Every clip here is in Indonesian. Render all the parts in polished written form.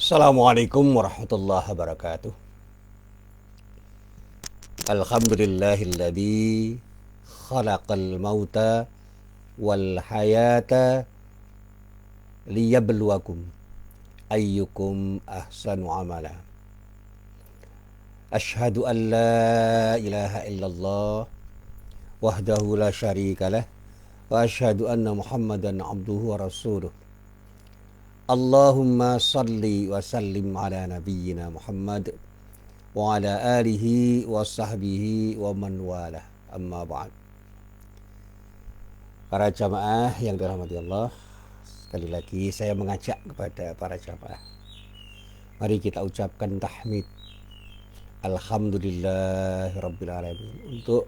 Assalamualaikum warahmatullahi wabarakatuh. Alhamdulillahilladzi khalaqal mauta wal hayata liyabluwakum ayyukum ahsanu amala. Asyhadu an la ilaha illallah wahdahu la syarikalah wa asyhadu anna Muhammadan abduhu wa rasuluh. Allahumma salli wa sallim ala nabiyyina Muhammad wa ala alihi wa sahbihi wa man walah, amma ba'd. Para jamaah yang dirahmati Allah, sekali lagi saya mengajak kepada para jamaah, mari kita ucapkan tahmid alhamdulillahirabbil alamin untuk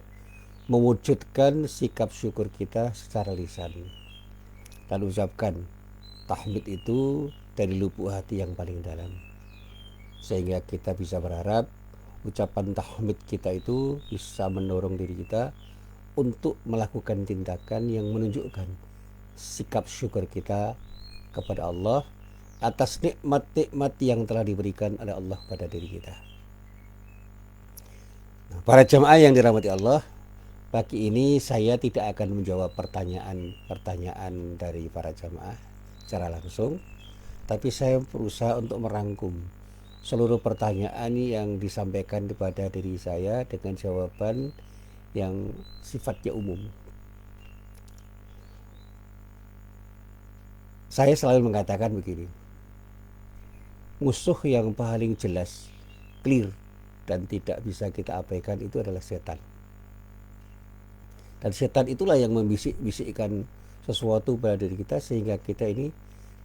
mewujudkan sikap syukur kita secara lisan, dan ucapkan tahmid itu dari lubuk hati yang paling dalam, sehingga kita bisa berharap ucapan tahmid kita itu bisa mendorong diri kita untuk melakukan tindakan yang menunjukkan sikap syukur kita kepada Allah atas nikmat-nikmat yang telah diberikan oleh Allah pada diri kita. Nah, para jemaah yang dirahmati Allah, pagi ini saya tidak akan menjawab pertanyaan dari para jemaah secara langsung, tapi saya berusaha untuk merangkum seluruh pertanyaan yang disampaikan kepada diri saya dengan jawaban yang sifatnya umum. Saya selalu mengatakan begini, musuh yang paling jelas, clear, dan tidak bisa kita abaikan itu adalah setan. Dan setan itulah yang membisik-bisikkan sesuatu pada diri kita sehingga kita ini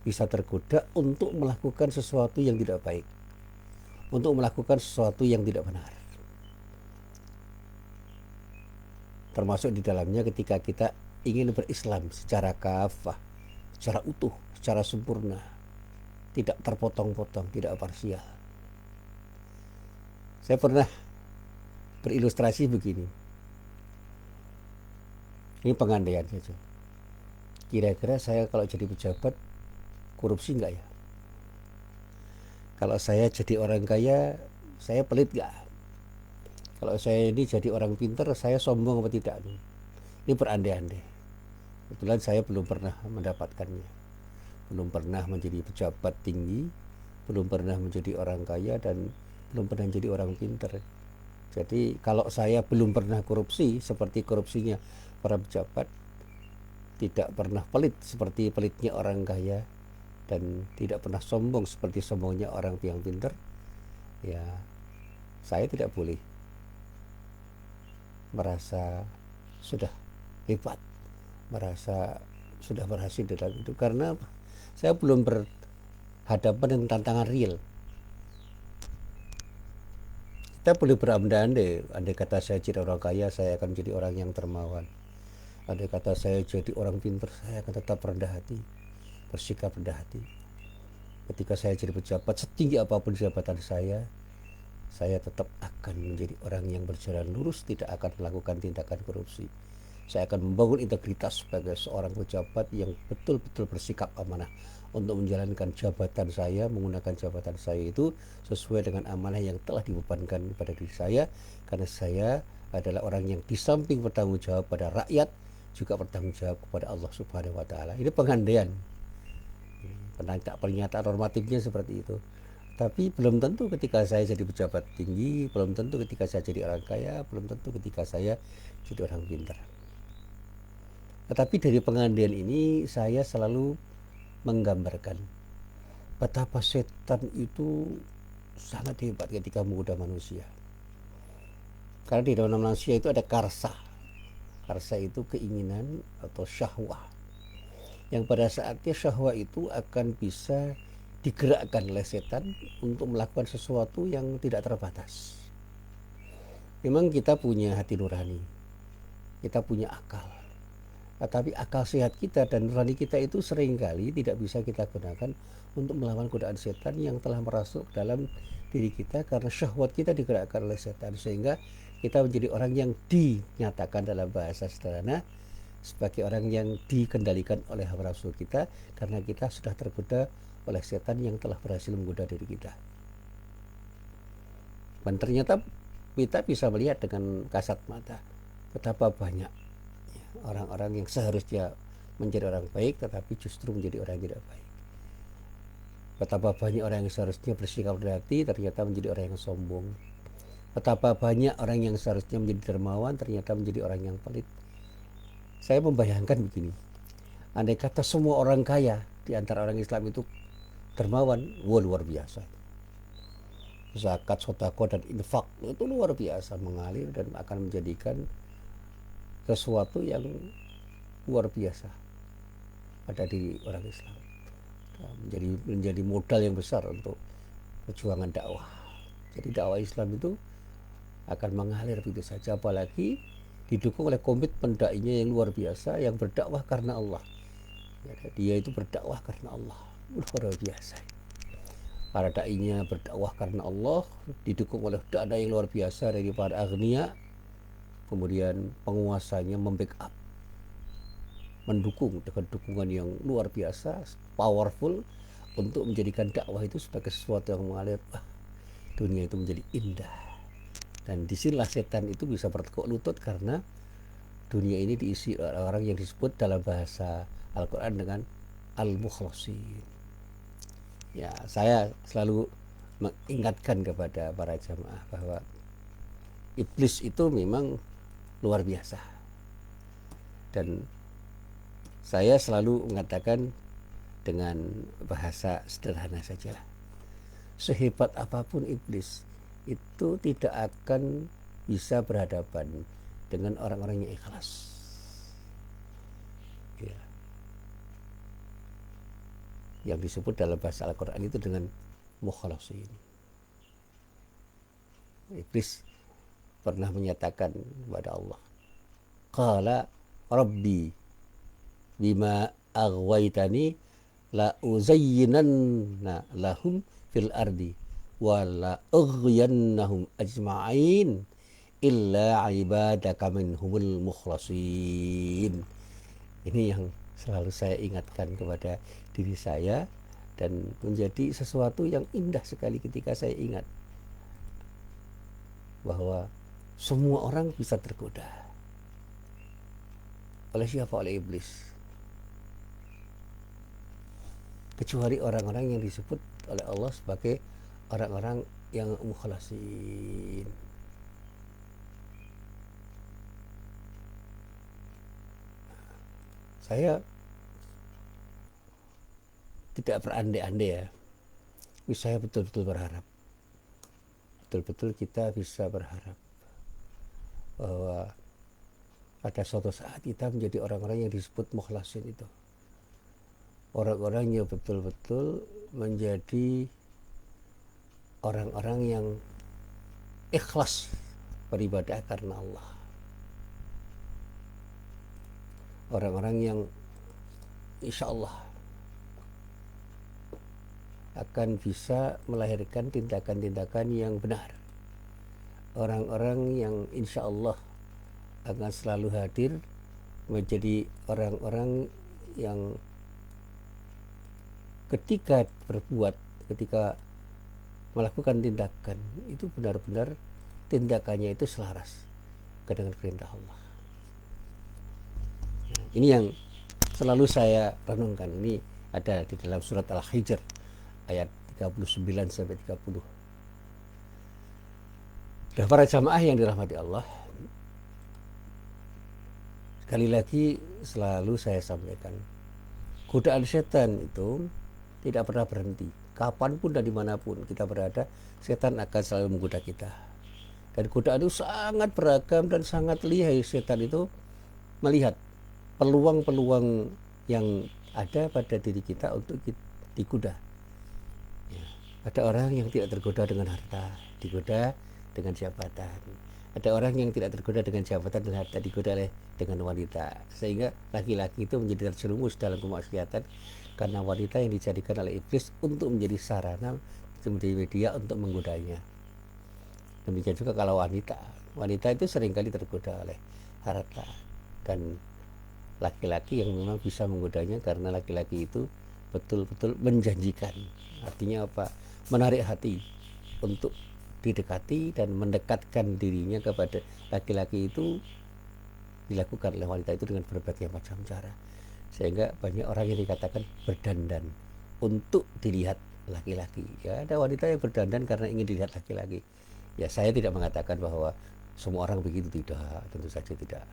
bisa tergoda untuk melakukan sesuatu yang tidak baik, untuk melakukan sesuatu yang tidak benar. Termasuk di dalamnya ketika kita ingin berislam secara kafah, secara utuh, secara sempurna, tidak terpotong-potong, tidak parsial. Saya pernah berilustrasi begini. Ini pengandaian saja. Kira-kira saya kalau jadi pejabat korupsi enggak ya? Kalau saya jadi orang kaya, saya pelit enggak? Kalau saya ini jadi orang pintar, saya sombong apa tidak? Ini berandai-andai. Kebetulan saya belum pernah mendapatkannya. Belum pernah menjadi pejabat tinggi, belum pernah menjadi orang kaya, dan belum pernah menjadi orang pintar. Jadi kalau saya belum pernah korupsi seperti korupsinya para pejabat, tidak pernah pelit seperti pelitnya orang kaya, dan tidak pernah sombong seperti sombongnya orang yang pintar, ya saya tidak boleh merasa sudah hebat, merasa sudah berhasil dalam itu, karena saya belum berhadapan dengan tantangan real. Kita boleh berandai-andai, andai kata saya jadi orang kaya, saya akan menjadi orang yang dermawan. Andai kata saya jadi orang pintar, saya akan tetap rendah hati, bersikap rendah hati. Ketika saya jadi pejabat, setinggi apapun jabatan saya tetap akan menjadi orang yang berjalan lurus, tidak akan melakukan tindakan korupsi. Saya akan membangun integritas sebagai seorang pejabat yang betul-betul bersikap amanah untuk menjalankan jabatan saya, menggunakan jabatan saya itu sesuai dengan amanah yang telah dibebankan kepada diri saya, karena saya adalah orang yang di samping bertanggung jawab pada rakyat, juga bertanggung jawab kepada Allah Subhanahu wa Ta'ala. Ini pengandaian, pernyataan normatifnya seperti itu. Tapi belum tentu ketika saya jadi pejabat tinggi, belum tentu ketika saya jadi orang kaya, belum tentu ketika saya jadi orang pintar. Tetapi dari pengandaian ini saya selalu menggambarkan betapa setan itu sangat hebat ketika menggoda manusia. Karena di dalam manusia itu ada karsa. Karsa itu keinginan atau syahwah, yang pada saatnya syahwah itu akan bisa digerakkan oleh setan untuk melakukan sesuatu yang tidak terbatas. Memang kita punya hati nurani, kita punya akal, tetapi akal sehat kita dan nurani kita itu seringkali tidak bisa kita gunakan untuk melawan godaan setan yang telah merasuk dalam diri kita, karena syahwat kita digerakkan oleh setan, sehingga kita menjadi orang yang dinyatakan dalam bahasa sederhana sebagai orang yang dikendalikan oleh hawa nafsu kita, karena kita sudah tergoda oleh setan yang telah berhasil menggoda diri kita. Dan ternyata kita bisa melihat dengan kasat mata betapa banyak orang-orang yang seharusnya menjadi orang baik tetapi justru menjadi orang yang tidak baik. Betapa banyak orang yang seharusnya bersikap hati ternyata menjadi orang yang sombong. Betapa banyak orang yang seharusnya menjadi dermawan ternyata menjadi orang yang pelit. Saya membayangkan begini, andai kata semua orang kaya di antara orang Islam itu dermawan, wah luar biasa. Zakat, sedekah dan infak itu luar biasa mengalir dan akan menjadikan sesuatu yang luar biasa pada diri orang Islam, menjadi modal yang besar untuk perjuangan dakwah. Jadi dakwah Islam itu akan mengalir begitu saja, apalagi didukung oleh komitmen dai-nya yang luar biasa, yang berdakwah karena Allah. Dia itu berdakwah karena Allah, luar biasa. Para dai-nya berdakwah karena Allah, didukung oleh dana yang luar biasa dari para agniya, kemudian penguasanya membackup, mendukung dengan dukungan yang luar biasa, powerful, untuk menjadikan dakwah itu sebagai sesuatu yang mengalir. Dunia itu menjadi indah. Dan disinilah setan itu bisa bertekuk lutut, karena dunia ini diisi orang-orang yang disebut dalam bahasa Al-Quran dengan al-mukhlasin. Ya, saya selalu mengingatkan kepada para jamaah bahwa iblis itu memang luar biasa. Dan saya selalu mengatakan dengan bahasa sederhana sajalah, sehebat apapun iblis itu tidak akan bisa berhadapan dengan orang-orang yang ikhlas. Ya. Yang disebut dalam bahasa Al-Quran itu dengan mukhlasin. Iblis pernah menyatakan kepada Allah, qala rabbi bima aghwaytani la uzayyinanna lahum fil ardi wa la aghyannahum ajma'in illa ibadaka minhumul mukhlasin. Ini yang selalu saya ingatkan kepada diri saya, dan menjadi sesuatu yang indah sekali ketika saya ingat bahwa semua orang bisa tergoda. Oleh siapa? Oleh iblis. Kecuali orang-orang yang disebut oleh Allah sebagai orang-orang yang mukhlasin. Saya tidak berandai-andai ya, tapi saya betul-betul berharap, betul-betul kita bisa berharap bahwa pada suatu saat kita menjadi orang-orang yang disebut mukhlasin itu, orang-orang yang betul-betul menjadi orang-orang yang ikhlas beribadah karena Allah, orang-orang yang insya Allah akan bisa melahirkan tindakan-tindakan yang benar, orang-orang yang insya Allah akan selalu hadir menjadi orang-orang yang ketika berbuat, ketika melakukan tindakan itu benar-benar tindakannya itu selaras dengan perintah Allah. Ini yang selalu saya renungkan. Ini ada di dalam surat Al-Hijr ayat 39 sampai 30. Dan para jamaah yang dirahmati Allah, sekali lagi selalu saya sampaikan, godaan setan itu tidak pernah berhenti. Kapanpun dan dimanapun kita berada, setan akan selalu menggoda kita. Dan godaan itu sangat beragam dan sangat lihai. Setan itu melihat peluang-peluang yang ada pada diri kita untuk digoda. Ada orang yang tidak tergoda dengan harta, digoda dengan jabatan. Ada orang yang tidak tergoda dengan jabatan dan harta, digoda dengan wanita. Sehingga laki-laki itu menjadi terjerumus dalam kemaksiatan karena wanita yang dijadikan oleh iblis untuk menjadi sarana, menjadi media untuk menggodanya. Demikian juga kalau wanita itu seringkali tergoda oleh harta dan laki-laki yang memang bisa menggodanya, karena laki-laki itu betul-betul menjanjikan. Artinya apa? Menarik hati untuk didekati dan mendekatkan dirinya kepada laki-laki itu dilakukan oleh wanita itu dengan berbagai macam cara, sehingga banyak orang yang dikatakan berdandan untuk dilihat laki-laki. Ya, ada wanita yang berdandan karena ingin dilihat laki-laki. Ya, saya tidak mengatakan bahwa semua orang begitu, tidak, tentu saja tidak.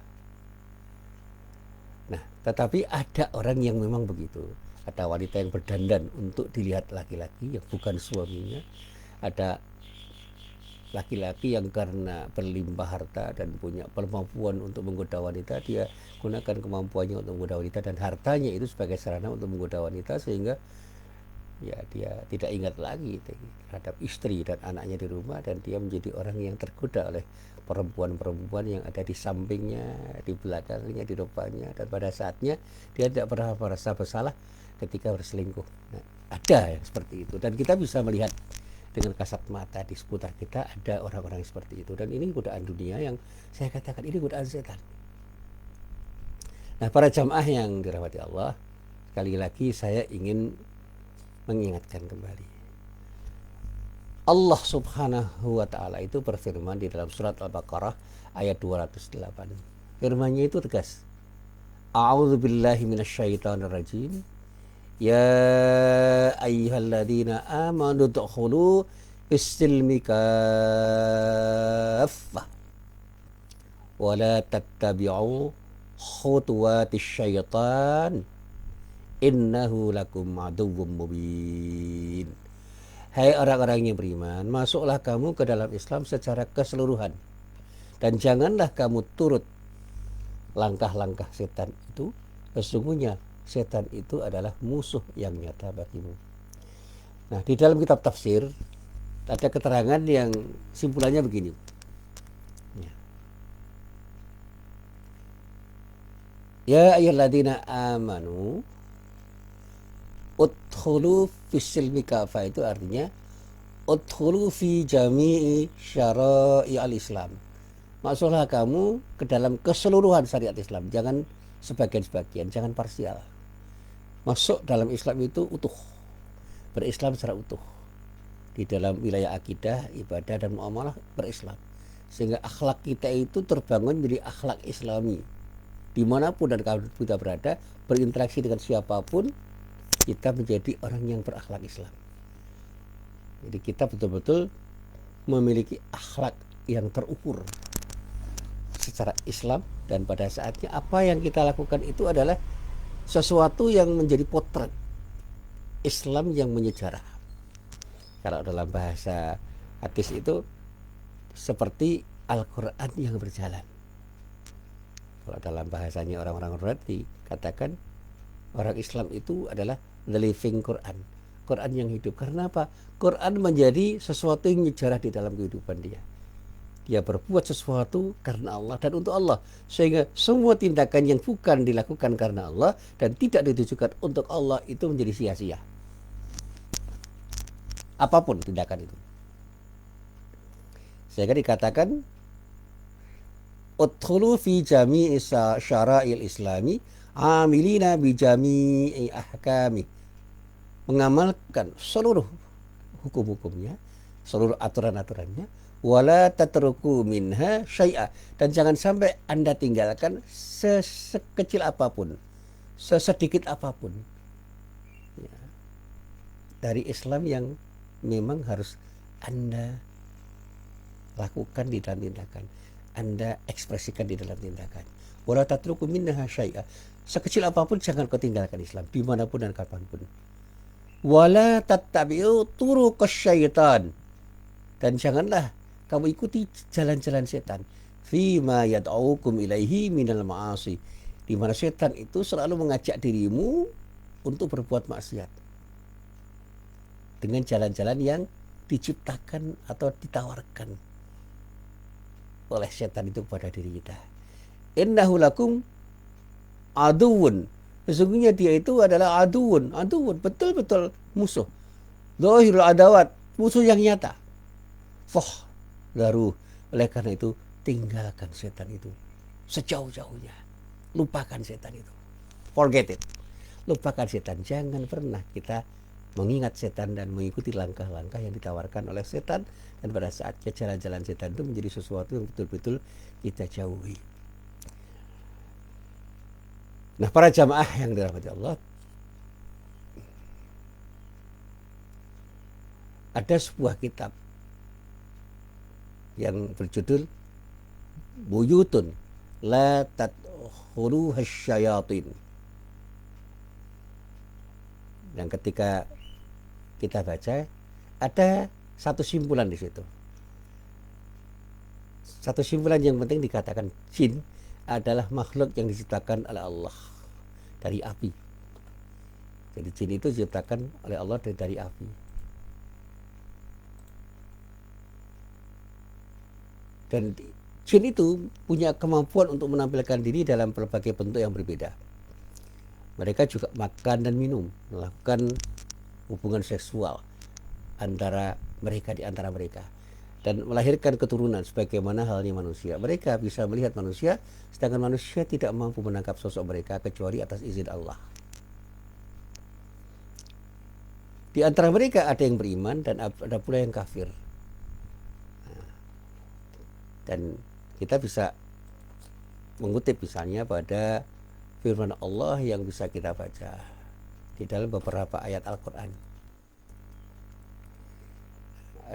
Nah, tetapi ada orang yang memang begitu. Ada wanita yang berdandan untuk dilihat laki-laki yang bukan suaminya. Ada laki-laki yang karena berlimpah harta dan punya kemampuan untuk menggoda wanita, dia gunakan kemampuannya untuk menggoda wanita dan hartanya itu sebagai sarana untuk menggoda wanita, sehingga ya dia tidak ingat lagi terhadap istri dan anaknya di rumah, dan dia menjadi orang yang tergoda oleh perempuan-perempuan yang ada di sampingnya, di belakangnya, di depannya, dan pada saatnya dia tidak pernah merasa bersalah ketika berselingkuh. Nah, ada yang seperti itu, dan kita bisa melihat dengan kasat mata di seputar kita ada orang-orang seperti itu, dan ini godaan dunia yang saya katakan ini godaan setan. Nah, para jamaah yang dirahmati Allah, sekali lagi saya ingin mengingatkan kembali, Allah subhanahu wa ta'ala itu berfirman di dalam surat Al-Baqarah ayat 208. Firman-Nya itu tegas, A'udzu billahi minasyaitonir rajim, Ya ayyuhalladzina amanu dukhulu fis-silmi kaffah wa la tattabi'u khutuwatis syaitan innahu lakum aduwwum mubin. Hai orang-orang yang beriman, masuklah kamu ke dalam Islam secara keseluruhan, dan janganlah kamu turut langkah-langkah setan itu. Sesungguhnya setan itu adalah musuh yang nyata bagimu. Nah, di dalam kitab tafsir ada keterangan yang simpulannya begini. Ya ayyuhalladzina amanu udkhulu fis-silmi kafah, itu artinya udkhulu fi jami'i syara'i al-Islam. Masuklah kamu ke dalam keseluruhan syariat Islam, jangan sebagian-sebagian, jangan parsial. Masuk dalam Islam itu utuh, berislam secara utuh di dalam wilayah akidah, ibadah, dan muamalah berislam, sehingga akhlak kita itu terbangun menjadi akhlak Islami. Dimanapun dan kalau kita berada, berinteraksi dengan siapapun, kita menjadi orang yang berakhlak Islam. Jadi kita betul-betul memiliki akhlak yang terukur secara Islam, dan pada saatnya apa yang kita lakukan itu adalah sesuatu yang menjadi potret Islam yang menyejarah. Kalau dalam bahasa hadis itu seperti Al-Quran yang berjalan. Kalau dalam bahasanya orang-orang berarti katakan orang Islam itu adalah the living Quran, Quran yang hidup. Karena apa? Quran menjadi sesuatu yang menyejarah di dalam kehidupan dia. Dia berbuat sesuatu karena Allah dan untuk Allah, sehingga semua tindakan yang bukan dilakukan karena Allah dan tidak ditujukan untuk Allah itu menjadi sia-sia. Apapun tindakan itu. Sehingga dikatakan udkhulu fi jami'i syara'il islami amilina bi jami'i ahkami. Mengamalkan seluruh hukum-hukumnya, seluruh aturan-aturannya, wala tatruku minha syai'a, dan jangan sampai Anda tinggalkan sekecil apapun, sesedikit apapun ya, dari Islam yang memang harus Anda lakukan di dalam tindakan, Anda ekspresikan di dalam tindakan. Wala tatruku minha syai'a, sekecil apapun jangan kau tinggalkan Islam dimanapun dan kapanpun. Wala tattabi'u turuqas syaitan, dan janganlah kamu ikuti jalan-jalan setan. Fima yad'ukum ilaihi minal ma'asi, di mana setan itu selalu mengajak dirimu untuk berbuat maksiat dengan jalan-jalan yang diciptakan atau ditawarkan oleh setan itu kepada diri kita. Innahu lakum aduun, sesungguhnya dia itu adalah aduun, betul-betul musuh. Zahirul adawat, musuh yang nyata. Daru, oleh karena itu tinggalkan setan itu sejauh-jauhnya. lupakan setan itu. Forget it. Lupakan setan. Jangan pernah kita mengingat setan dan mengikuti langkah-langkah yang ditawarkan oleh setan, dan pada saatnya jalan-jalan setan itu menjadi sesuatu yang betul-betul kita jauhi. Nah, para jamaah yang dirahmati Allah, ada sebuah kitab yang berjudul Buyutun La Tadkhuluha Syayatin. Dan ketika kita baca, ada satu simpulan di situ. Satu simpulan yang penting dikatakan, jin adalah makhluk yang diciptakan oleh Allah dari api. Jadi jin itu diciptakan oleh Allah dari api. Dan jin itu punya kemampuan untuk menampilkan diri dalam berbagai bentuk yang berbeda. Mereka juga makan dan minum, melakukan hubungan seksual antara mereka di antara mereka, dan melahirkan keturunan sebagaimana halnya manusia. Mereka bisa melihat manusia, sedangkan manusia tidak mampu menangkap sosok mereka kecuali atas izin Allah. Di antara mereka ada yang beriman dan ada pula yang kafir. Dan kita bisa mengutip misalnya pada firman Allah yang bisa kita baca di dalam beberapa ayat Al-Quran.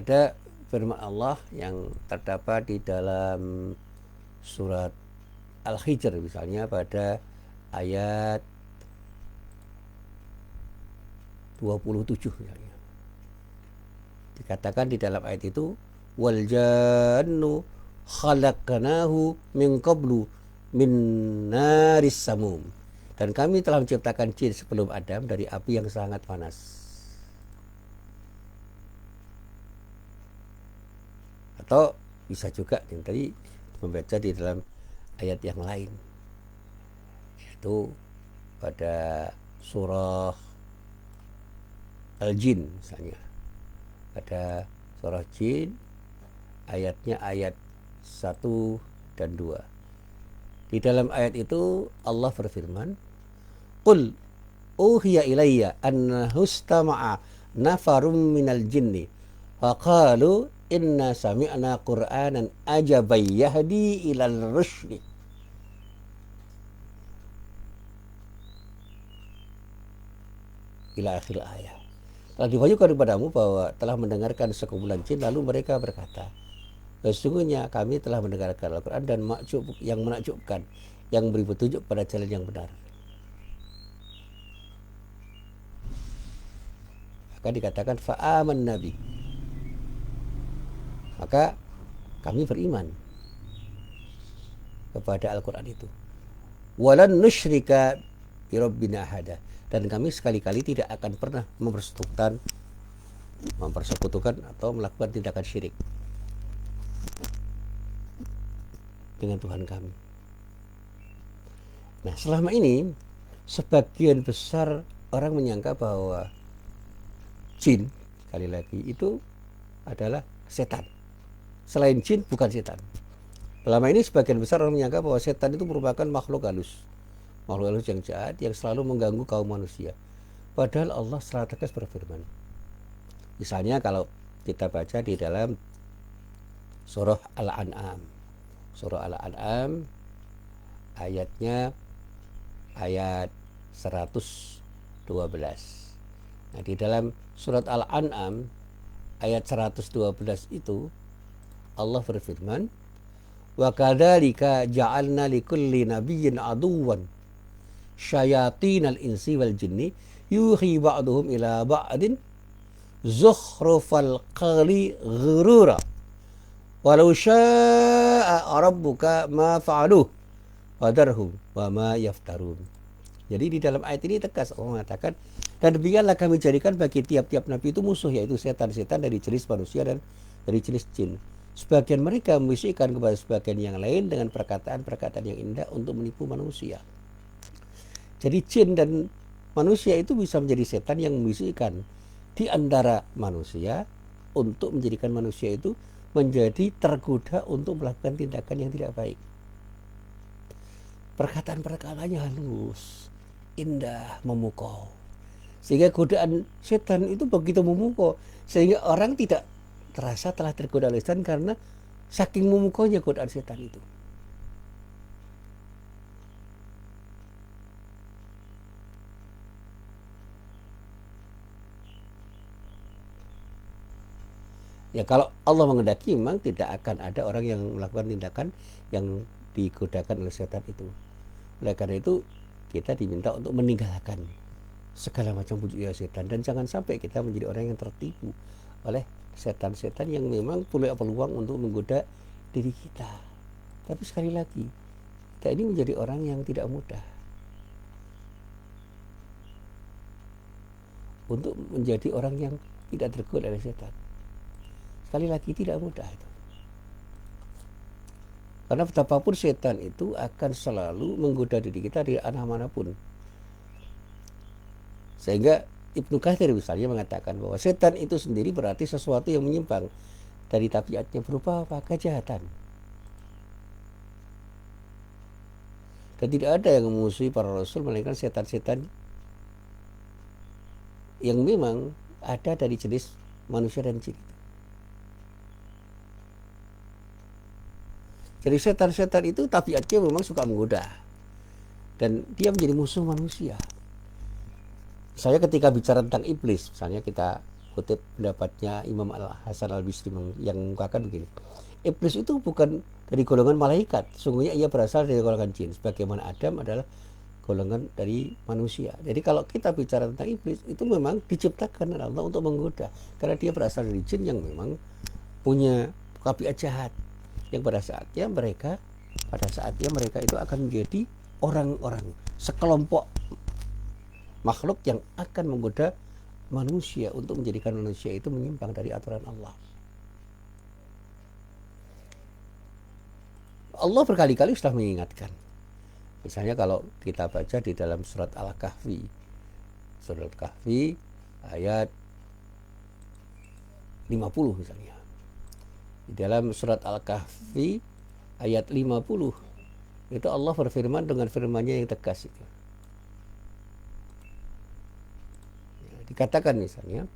Ada firman Allah yang terdapat di dalam surat Al-Hijr misalnya pada ayat 27 misalnya. Dikatakan di dalam ayat itu, wal jannu khalaqnahu min qablu min naris samum. Dan kami telah menciptakan jin sebelum Adam dari api yang sangat panas. Atau bisa juga yang tadi membaca di dalam ayat yang lain, yaitu pada surah Al-Jin misalnya. Pada surah Jin ayatnya ayat 1 dan 2. Di dalam ayat itu Allah berfirman, Qul uhiya ilayya annahu istama'a nafarum minal jinni faqalu inna sami'na qur'anan ajaban yahdi ilal rusydi. Ila akhir ayat. Telah diwahyukan kepadamu bahwa telah mendengarkan sekumpulan jin, lalu mereka berkata, sesungguhnya kami telah mendengarkan Al-Quran dan yang menakjubkan, yang beri petunjuk pada jalan yang benar. Maka dikatakan fa'aman nabi, maka kami beriman kepada Al-Quran itu. Walan nusyrika bi rabbina ahada, dan kami sekali-kali tidak akan pernah mempersekutukan atau melakukan tindakan syirik dengan Tuhan kami. Nah, selama ini sebagian besar orang menyangka bahwa jin, sekali lagi, itu adalah setan. Selain jin bukan setan. Selama ini sebagian besar orang menyangka bahwa setan itu merupakan makhluk halus yang jahat yang selalu mengganggu kaum manusia. Padahal Allah secara tegas berfirman. Misalnya kalau kita baca di dalam surah Al-An'am. Surah Al-An'am ayatnya ayat 112. Nah, di dalam surat Al-An'am ayat 112 itu Allah berfirman, wa kadzalika ja'alna likulli nabiyyin aduwwan syayatinal insi wal jinni yuhi ba'duhum ila ba'din zukhrufal qawli ghurura walau syaa rabbuka ma fa'aluh wadarhum wa ma yaftarun. Jadi di dalam ayat ini tegas Allah mengatakan, dan demikianlah kami jadikan bagi tiap-tiap nabi itu musuh, yaitu setan-setan dari jenis manusia dan dari jenis jin. Sebagian mereka membisikkan kepada sebagian yang lain dengan perkataan-perkataan yang indah untuk menipu manusia. Jadi jin dan manusia itu bisa menjadi setan yang membisikkan di antara manusia untuk menjadikan manusia itu menjadi tergoda untuk melakukan tindakan yang tidak baik. perkataan-perkataannya halus, indah, memukau. Sehingga godaan setan itu begitu memukau, sehingga orang tidak terasa telah tergoda oleh setan karena saking memukaunya godaan setan itu. Ya kalau Allah mengendaki memang tidak akan ada orang yang melakukan tindakan yang digodakan oleh setan itu. Oleh karena itu kita diminta untuk meninggalkan segala macam wujudnya setan dan jangan sampai kita menjadi orang yang tertipu oleh setan-setan yang memang punya peluang untuk menggoda diri kita. Tapi sekali lagi, kita ini menjadi orang yang tidak mudah untuk menjadi orang yang tidak tergoda oleh setan. Sekali lagi tidak mudah itu. Karena betapapun setan itu akan selalu menggoda diri kita di arah manapun. Sehingga Ibnu Katsir misalnya mengatakan bahwa setan itu sendiri berarti sesuatu yang menyimpang dari tabiatnya berupa apa? Kejahatan. Dan tidak ada yang memusuhi para rasul melainkan setan-setan yang memang ada dari jenis manusia dan jin. Jadi setan-setan itu tabiatnya memang suka menggoda dan dia menjadi musuh manusia. Saya ketika bicara tentang iblis, misalnya kita kutip pendapatnya Imam Al-Hasan Al-Bisri yang mengungkapkan begini. Iblis itu bukan dari golongan malaikat, sungguhnya ia berasal dari golongan jin. Sebagaimana Adam adalah golongan dari manusia. Jadi kalau kita bicara tentang iblis, itu memang diciptakan oleh Allah untuk menggoda. Karena dia berasal dari jin yang memang punya tabiat jahat. Yang pada saatnya mereka itu akan menjadi orang-orang, sekelompok makhluk yang akan menggoda manusia untuk menjadikan manusia itu menyimpang dari aturan Allah. Allah berkali-kali sudah mengingatkan. Misalnya kalau kita baca di dalam surat Al-Kahfi. Surat Al-Kahfi ayat 50 misalnya. Di dalam surat Al-Kahfi ayat 50 itu Allah berfirman dengan firman-Nya yang tegas itu. Ya, dikatakan misalnya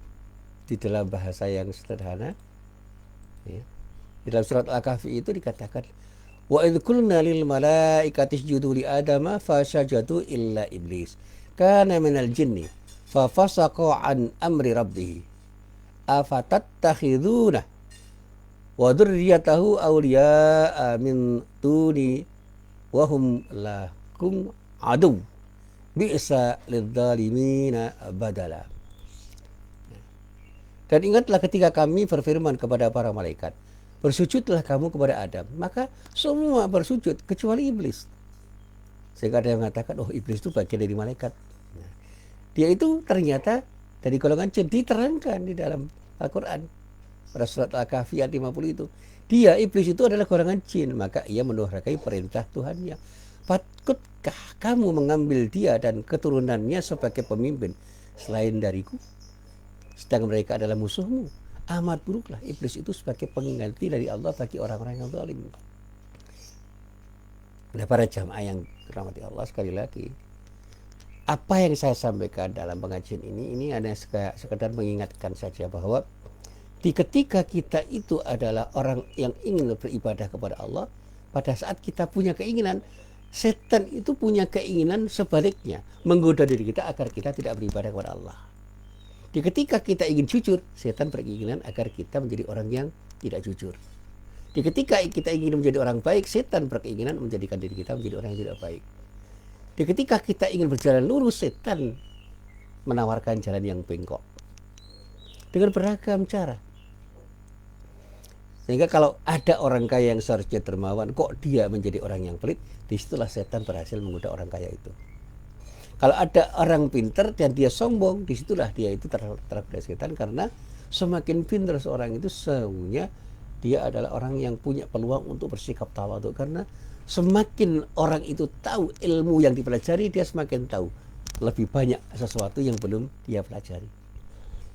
di dalam bahasa yang sederhana ya, di dalam surat Al-Kahfi itu dikatakan wa idz qulna lil malaikati isjudu li adama fasajadu illa iblis kana minal jinni fa fasaqa an amri rabbih afatattakhiduna wa dzurriyyatahu awliya'a min duni wa hum lakum adu bi'sa lidzalimina badala. Dan ingatlah ketika kami berfirman kepada para malaikat, bersujudlah kamu kepada Adam, maka semua bersujud kecuali iblis. Sehingga ada yang mengatakan, oh iblis itu bagian dari malaikat. Dia itu ternyata dari golongan jin, diterangkan di dalam Al-Quran. Pada surat Al-Kahfi ayat 50 itu. Dia, iblis itu adalah golongan jin, maka ia mendurhakai perintah Tuhannya. Patutkah kamu mengambil dia dan keturunannya sebagai pemimpin selain dariku? Sedang mereka adalah musuhmu. Amat buruklah iblis itu sebagai pengganti dari Allah bagi orang-orang yang zalim. Nah, para jamaah yang dirahmati Allah, sekali lagi, apa yang saya sampaikan dalam pengajian ini hanya sekedar mengingatkan saja bahwa ketika kita itu adalah orang yang ingin beribadah kepada Allah, pada saat kita punya keinginan, setan itu punya keinginan sebaliknya, menggoda diri kita agar kita tidak beribadah kepada Allah. Ketika kita ingin jujur, setan berkeinginan agar kita menjadi orang yang tidak jujur. Ketika kita ingin menjadi orang baik, setan berkeinginan menjadikan diri kita menjadi orang yang tidak baik. Ketika kita ingin berjalan lurus, setan menawarkan jalan yang bengkok dengan beragam cara. Sehingga kalau ada orang kaya yang seharusnya dermawan, kok dia menjadi orang yang pelit, disitulah setan berhasil menggoda orang kaya itu. Kalau ada orang pintar dan dia sombong, disitulah dia itu tergoda setan, karena semakin pintar seorang itu, sesungguhnya dia adalah orang yang punya peluang untuk bersikap tawadhu. Karena semakin orang itu tahu ilmu yang dipelajari, dia semakin tahu lebih banyak sesuatu yang belum dia pelajari.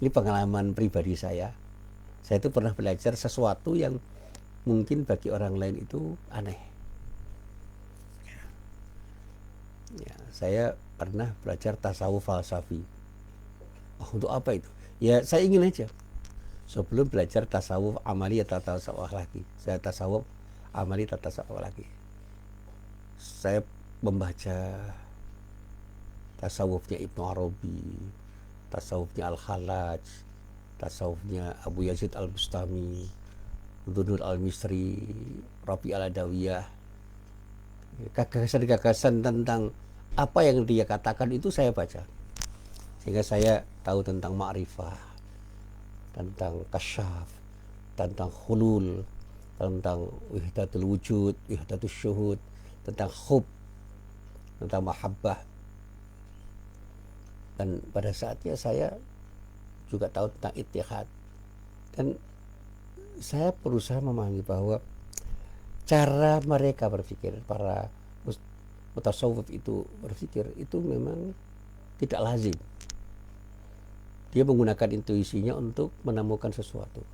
Ini pengalaman pribadi saya. Saya itu pernah belajar sesuatu yang mungkin bagi orang lain itu aneh. saya pernah belajar tasawuf falsafi. Oh, untuk apa itu? Ya saya ingin aja sebelum belajar tasawuf amali atau tasawuf akhlaki, saya tasawuf amali atau tasawuf akhlaki, saya membaca tasawufnya Ibnu Arabi, tasawufnya Al-Khalaj, tasawufnya Abu Yazid Al-Bustami, Dunur Al-Misri, Rabi Al-Adawiyah, gagasan-gagasan tentang apa yang dia katakan itu saya baca, sehingga saya tahu tentang ma'rifah, tentang kasyaf, tentang hulul, tentang wahdatul wujud, wahdatul syuhud, tentang hub, tentang mahabbah. Dan pada saatnya saya juga tahu tentang ittihad. Dan saya berusaha memahami bahwa cara mereka berpikir, para mutasawwif itu berpikir, itu memang tidak lazim. Dia menggunakan intuisinya untuk menemukan sesuatu.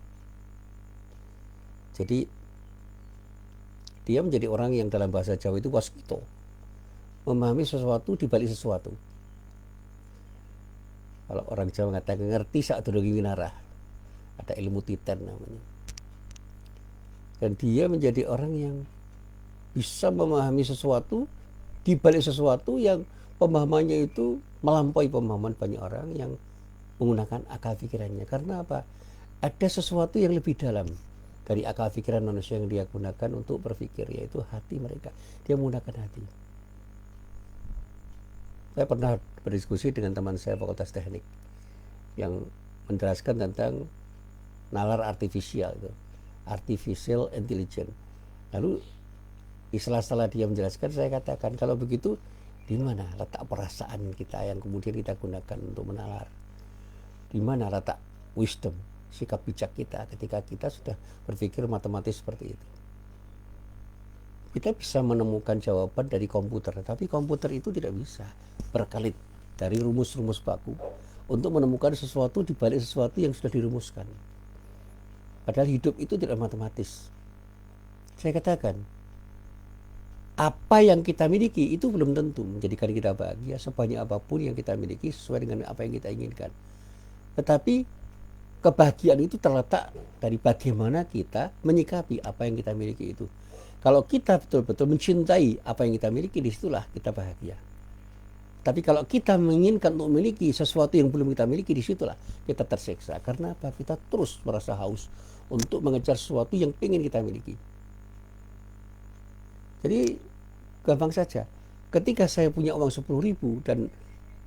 Jadi dia menjadi orang yang dalam bahasa Jawa itu waskito, memahami sesuatu di balik sesuatu. Kalau orang Jawa mengatakan ngerti saat durungi winarah, ada ilmu titen namanya. Dan dia menjadi orang yang bisa memahami sesuatu di balik sesuatu yang pemahamannya itu melampaui pemahaman banyak orang yang menggunakan akal pikirannya. Karena apa? Ada sesuatu yang lebih dalam dari akal pikiran manusia yang dia gunakan untuk berpikir, yaitu hati mereka. Dia menggunakan hati. Saya pernah berdiskusi dengan teman saya Fakultas Teknik yang menjelaskan tentang nalar artifisial itu, artificial intelligence. Lalu setelah dia menjelaskan, saya katakan, kalau begitu di mana letak perasaan kita yang kemudian kita gunakan untuk menalar? Di mana letak wisdom, sikap bijak kita ketika kita sudah berpikir matematis seperti itu? Kita bisa menemukan jawaban dari komputer, tapi komputer itu tidak bisa berkelit dari rumus-rumus baku untuk menemukan sesuatu di balik sesuatu yang sudah dirumuskan. Padahal hidup itu tidak matematis. Saya katakan, apa yang kita miliki itu belum tentu menjadikan kita bahagia sebanyak apapun yang kita miliki sesuai dengan apa yang kita inginkan. Tetapi kebahagiaan itu terletak dari bagaimana kita menyikapi apa yang kita miliki itu. Kalau kita betul-betul mencintai apa yang kita miliki, disitulah kita bahagia. Tapi kalau kita menginginkan untuk memiliki sesuatu yang belum kita miliki, disitulah kita tersiksa. Karena apa? Kita terus merasa haus untuk mengejar sesuatu yang ingin kita miliki. Jadi gampang saja. Ketika saya punya uang 10.000 dan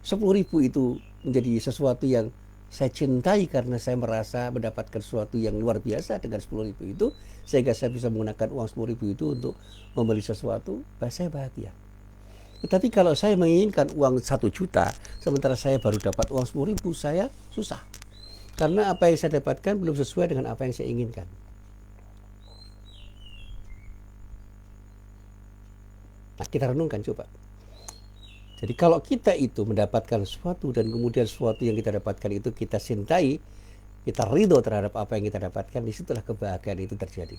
10.000 itu menjadi sesuatu yang saya cintai karena saya merasa mendapatkan sesuatu yang luar biasa dengan 10.000 itu, sehingga saya bisa menggunakan uang 10.000 itu untuk membeli sesuatu, saya bahagia. Tetapi kalau saya menginginkan uang 1 juta, sementara saya baru dapat uang 10.000, saya susah. Karena apa yang saya dapatkan belum sesuai dengan apa yang saya inginkan. Nah, kita renungkan coba. Jadi kalau kita itu mendapatkan sesuatu dan kemudian sesuatu yang kita dapatkan itu kita cintai, kita ridho terhadap apa yang kita dapatkan, disitulah kebahagiaan itu terjadi.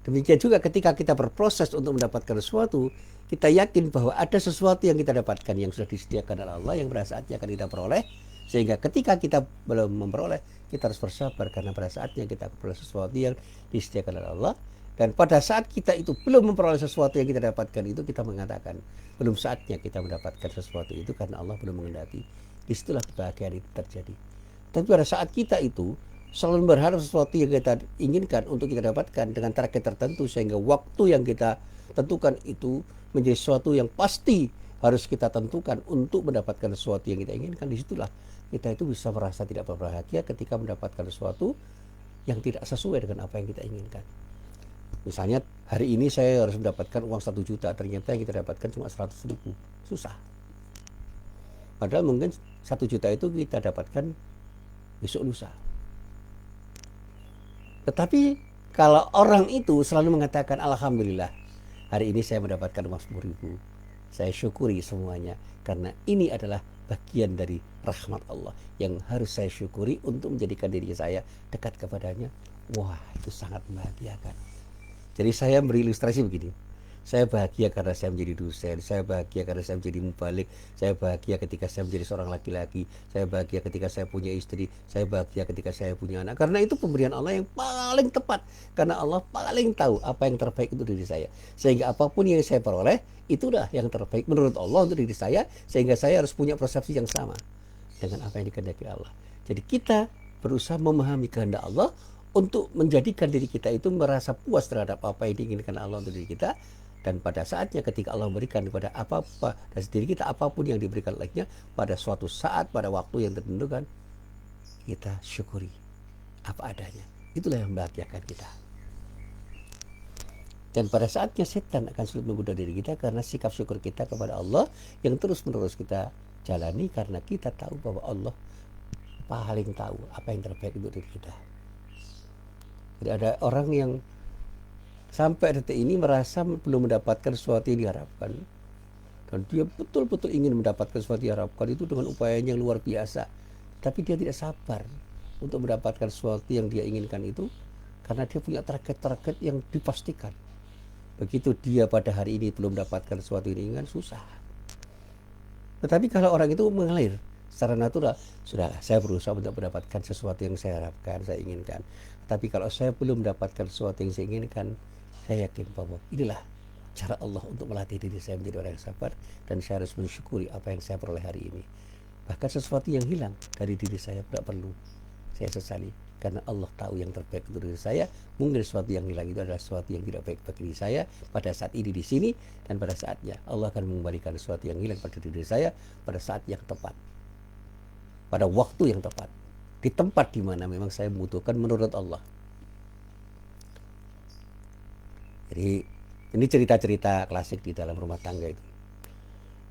Demikian juga ketika kita berproses untuk mendapatkan sesuatu, kita yakin bahwa ada sesuatu yang kita dapatkan yang sudah disediakan oleh Allah, yang pada saatnya akan kita peroleh. Sehingga ketika kita belum memperoleh, kita harus bersabar karena pada saatnya kita memperoleh sesuatu yang disediakan oleh Allah. Dan pada saat kita itu belum memperoleh sesuatu yang kita dapatkan itu, kita mengatakan belum saatnya kita mendapatkan sesuatu itu karena Allah belum menghendaki. Disitulah kebahagiaan itu terjadi. Tapi pada saat kita itu selalu berharap sesuatu yang kita inginkan untuk kita dapatkan dengan target tertentu, sehingga waktu yang kita tentukan itu menjadi sesuatu yang pasti harus kita tentukan untuk mendapatkan sesuatu yang kita inginkan, disitulah kita itu bisa merasa tidak berbahagia ketika mendapatkan sesuatu yang tidak sesuai dengan apa yang kita inginkan. Misalnya hari ini saya harus mendapatkan uang 1 juta, ternyata yang kita dapatkan cuma 100.000, susah. Padahal mungkin 1 juta itu kita dapatkan besok lusa. Tetapi kalau orang itu selalu mengatakan alhamdulillah, hari ini saya mendapatkan uang 10.000, saya syukuri semuanya karena ini adalah bagian dari rahmat Allah yang harus saya syukuri untuk menjadikan diri saya dekat kepadanya. Wah, itu sangat membahagiakan. Jadi saya beri ilustrasi begini. Saya bahagia karena saya menjadi dosen, saya bahagia karena saya menjadi mubalik, saya bahagia ketika saya menjadi seorang laki-laki, saya bahagia ketika saya punya istri, saya bahagia ketika saya punya anak. Karena itu pemberian Allah yang paling tepat. Karena Allah paling tahu apa yang terbaik untuk diri saya. Sehingga apapun yang saya peroleh, itulah yang terbaik menurut Allah untuk diri saya. Sehingga saya harus punya persepsi yang sama dengan apa yang dikehendaki Allah. Jadi kita berusaha memahami kehendak Allah untuk menjadikan diri kita itu merasa puas terhadap apa yang diinginkan Allah untuk diri kita. Dan pada saatnya ketika Allah memberikan kepada apa-apa dari diri kita, apapun yang diberikan olehnya, pada suatu saat, pada waktu yang tertentukan, kita syukuri apa adanya. Itulah yang membahagiakan kita. Dan pada saatnya setan akan sulit menggoda diri kita karena sikap syukur kita kepada Allah yang terus-menerus kita jalani, karena kita tahu bahwa Allah paling tahu apa yang terbaik untuk diri kita. Jadi ada orang yang sampai detik ini merasa belum mendapatkan sesuatu yang diharapkan, dan dia betul-betul ingin mendapatkan sesuatu yang diharapkan itu dengan upayanya yang luar biasa, tapi dia tidak sabar untuk mendapatkan sesuatu yang dia inginkan itu karena dia punya target-target yang dipastikan. Begitu dia pada hari ini belum mendapatkan sesuatu yang diinginkan, susah. Tetapi kalau orang itu mengalir secara natural, sudah saya berusaha untuk mendapatkan sesuatu yang saya harapkan, saya inginkan. Tapi kalau saya belum mendapatkan sesuatu yang saya inginkan, saya yakin bahwa inilah cara Allah untuk melatih diri saya menjadi orang yang sabar, dan saya harus mensyukuri apa yang saya peroleh hari ini. Bahkan sesuatu yang hilang dari diri saya tidak perlu saya sesali, karena Allah tahu yang terbaik untuk diri saya. Mungkin sesuatu yang hilang itu adalah sesuatu yang tidak baik bagi diri saya pada saat ini di sini, dan pada saatnya Allah akan mengembalikan sesuatu yang hilang pada diri saya pada saat yang tepat, pada waktu yang tepat, di tempat di mana memang saya membutuhkan menurut Allah. Jadi ini cerita-cerita klasik di dalam rumah tangga itu.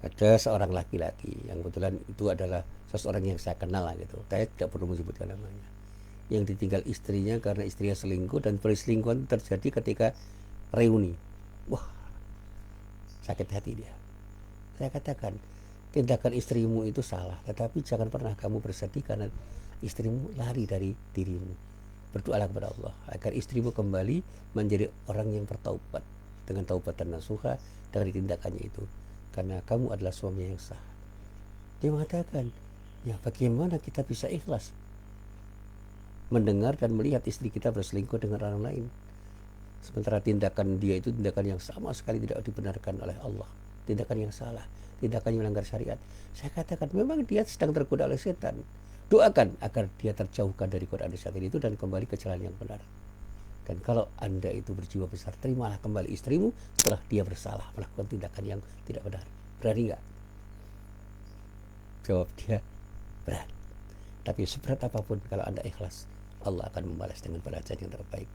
Ada seorang laki-laki yang kebetulan itu adalah seseorang yang saya kenal lah gitu. Saya tidak perlu menyebutkan namanya. Yang ditinggal istrinya karena istrinya selingkuh, dan perselingkuhan terjadi ketika reuni. Wah, sakit hati dia. Saya katakan, tindakan istrimu itu salah, tetapi jangan pernah kamu bersedih karena istrimu lari dari dirimu. Berdoalah kepada Allah agar istrimu kembali menjadi orang yang bertaubat dengan taubatan nasuha dari tindakannya itu, karena kamu adalah suami yang sah. Dia mengatakan, ya bagaimana kita bisa ikhlas mendengar dan melihat istri kita berselingkuh dengan orang lain, sementara tindakan dia itu tindakan yang sama sekali tidak dibenarkan oleh Allah, tindakan yang salah, tindakan yang melanggar syariat. Saya katakan memang dia sedang tergoda oleh setan. Doakan agar dia terjauhkan dari godaan setan itu dan kembali ke jalan yang benar. Dan kalau Anda itu berjiwa besar, terimalah kembali istrimu setelah dia bersalah melakukan tindakan yang tidak benar. Berani nggak? Jawab dia, berani. Tapi seberat apapun, kalau Anda ikhlas, Allah akan membalas dengan balasan yang terbaik.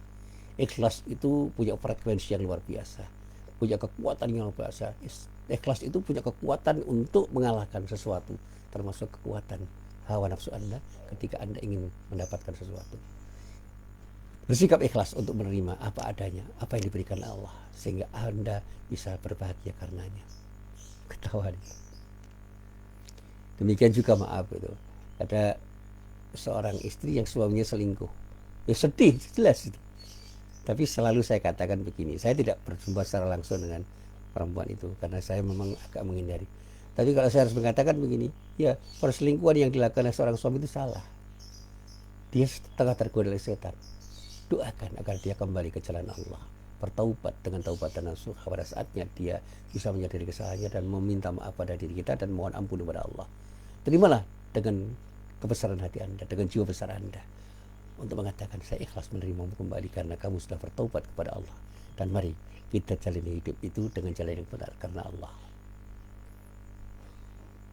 Ikhlas itu punya frekuensi yang luar biasa, punya kekuatan yang luar biasa. Ikhlas itu punya kekuatan untuk mengalahkan sesuatu, termasuk kekuatan hawa nafsu Anda ketika Anda ingin mendapatkan sesuatu. Bersikap ikhlas untuk menerima apa adanya, apa yang diberikan Allah, sehingga Anda bisa berbahagia karenanya. Ketawa nih. Demikian juga maaf itu, ada seorang istri yang suaminya selingkuh. Ya sedih, jelas itu. Tapi selalu saya katakan begini, saya tidak berjumpa secara langsung dengan perempuan itu karena saya memang agak menghindari. Tapi kalau saya harus mengatakan begini, ya perselingkuhan yang dilakukan oleh seorang suami itu salah. Dia setengah tergoda oleh setan. Doakan agar dia kembali ke jalan Allah, bertaubat dengan taubatan nasuha. Pada saatnya dia bisa menyadari kesalahannya dan meminta maaf pada diri kita dan mohon ampun kepada Allah. Terimalah dengan kebesaran hati Anda, dengan jiwa besar Anda, untuk mengatakan saya ikhlas menerima kembali karena kamu sudah bertaubat kepada Allah. Dan mari kita jalani hidup itu dengan jalan yang benar karena Allah.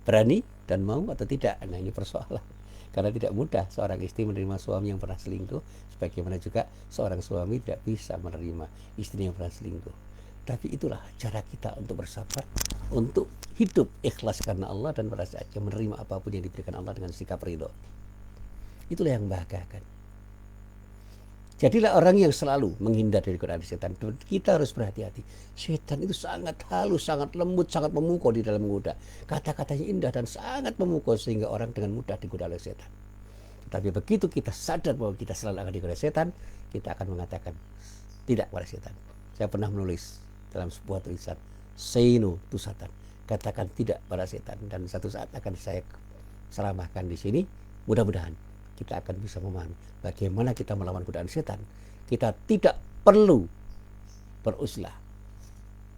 Berani dan mau atau tidak? Nah ini persoalan. Karena tidak mudah seorang istri menerima suami yang pernah selingkuh, sebagaimana juga seorang suami tidak bisa menerima istri yang pernah selingkuh. Tapi itulah cara kita untuk bersabar, untuk hidup ikhlas karena Allah, dan pada saatnya menerima apapun yang diberikan Allah dengan sikap ridho. Itulah yang membahagiakan. Jadilah orang yang selalu menghindar dari godaan setan. Kita harus berhati-hati. Setan itu sangat halus, sangat lembut, sangat memukau di dalam menggoda. Kata-katanya indah dan sangat memukau sehingga orang dengan mudah digoda oleh setan. Tapi begitu kita sadar bahwa kita selalu akan digoda setan, kita akan mengatakan tidak pada setan. Saya pernah menulis dalam sebuah tulisan, say no to Satan, katakan tidak pada setan. Dan satu saat akan saya ceramahkan di sini. Mudah-mudahan kita akan bisa memahami bagaimana kita melawan godaan setan. Kita tidak perlu berusaha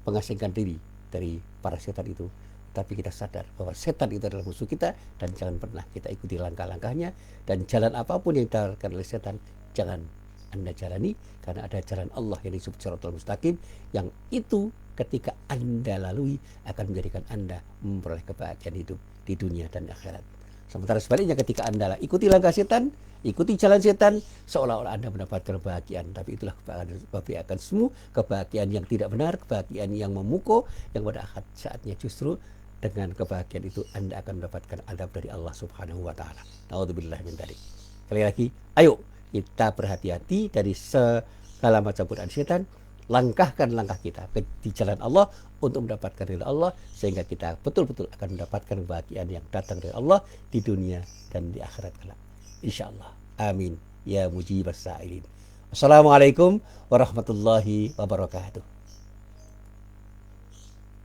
mengasingkan diri dari para setan itu, tapi kita sadar bahwa setan itu adalah musuh kita, dan jangan pernah kita ikuti langkah-langkahnya. Dan jalan apapun yang ditawarkan oleh setan, jangan Anda jalani, karena ada jalan Allah yang disebut Shiratal Mustaqim, yang itu ketika Anda lalui akan menjadikan Anda memperoleh kebahagiaan hidup di dunia dan akhirat. Sementara sebaliknya, ketika Anda ikuti langkah setan, ikuti jalan setan, seolah-olah Anda mendapatkan kebahagiaan, tapi itulah kebahagiaan semu, kebahagiaan yang tidak benar, kebahagiaan yang memukau, yang pada saatnya justru dengan kebahagiaan itu Anda akan mendapatkan adab dari Allah Subhanahu wa taala. Nauzubillah min dzalik. Sekali lagi, ayo kita berhati-hati dari segala macam godaan setan. Langkahkan langkah kita di jalan Allah untuk mendapatkan ridha Allah, sehingga kita betul-betul akan mendapatkan kebahagiaan yang datang dari Allah di dunia dan di akhirat kelak. Insyaallah. Amin. Ya mujibas sa'ilin. Assalamualaikum warahmatullahi wabarakatuh.